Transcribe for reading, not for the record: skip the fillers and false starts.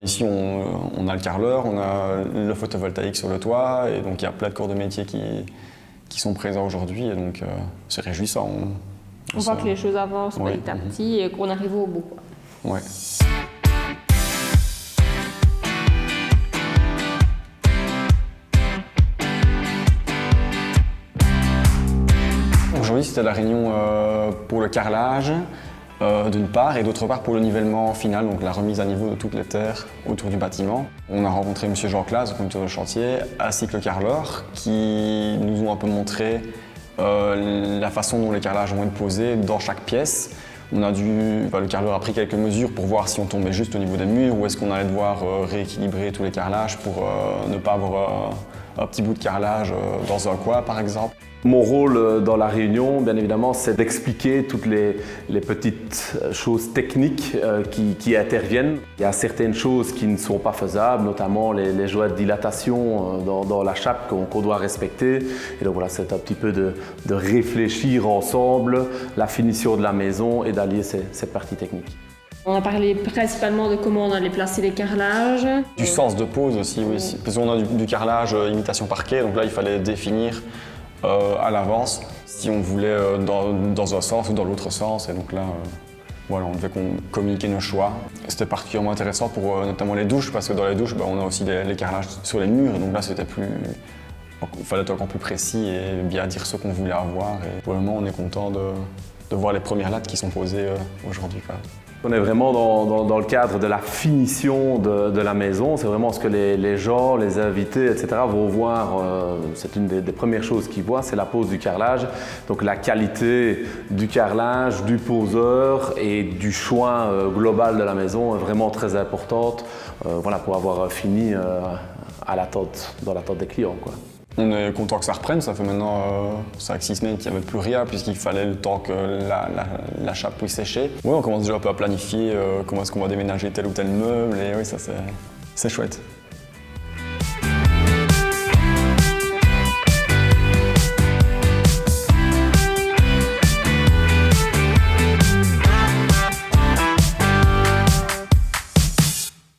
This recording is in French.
Ici, on a le carreleur, on a le photovoltaïque sur le toit, et donc il y a plein de corps de métier qui sont présents aujourd'hui, et donc c'est réjouissant. On voit que les choses avancent petit à petit et qu'on arrive au bout. Ouais. Aujourd'hui, c'était la réunion pour le carrelage, d'une part, et d'autre part pour le nivellement final, donc la remise à niveau de toutes les terres autour du bâtiment. On a rencontré M. Jean Claes, le conducteur de chantier, ainsi que le carreleur, qui nous ont un peu montré la façon dont les carrelages vont être posés dans chaque pièce. Le carreleur a pris quelques mesures pour voir si on tombait juste au niveau des murs ou est-ce qu'on allait devoir rééquilibrer tous les carrelages pour ne pas avoir un petit bout de carrelage dans un coin par exemple. Mon rôle dans la réunion, bien évidemment, c'est d'expliquer toutes les petites choses techniques qui interviennent. Il y a certaines choses qui ne sont pas faisables, notamment les joints de dilatation dans la chape qu'on doit respecter. Et donc voilà, c'est un petit peu de réfléchir ensemble la finition de la maison et d'allier ces parties techniques. On a parlé principalement de comment on allait placer les carrelages. Du sens de pose aussi, oui. Parce qu'on a du carrelage imitation parquet, donc là il fallait définir à l'avance si on voulait dans un sens ou dans l'autre sens. Et donc là, voilà, on devait communiquer nos choix. C'était particulièrement intéressant pour notamment les douches, parce que dans les douches, on a aussi les carrelages sur les murs. Et donc là, il fallait être encore plus précis et bien dire ce qu'on voulait avoir. Et pour le moment, on est content de voir les premières lattes qui sont posées aujourd'hui. On est vraiment dans le cadre de la finition de la maison. C'est vraiment ce que les gens, les invités, etc. vont voir. C'est une des premières choses qu'ils voient, c'est la pose du carrelage. Donc la qualité du carrelage, du poseur et du choix global de la maison est vraiment très importante pour avoir fini dans l'attente des clients, quoi. On est content que ça reprenne, ça fait maintenant 5-6 semaines qu'il n'y avait plus rien puisqu'il fallait le temps que la chape puisse sécher. Oui, on commence déjà un peu à planifier comment est-ce qu'on va déménager tel ou tel meuble et oui, ça c'est chouette.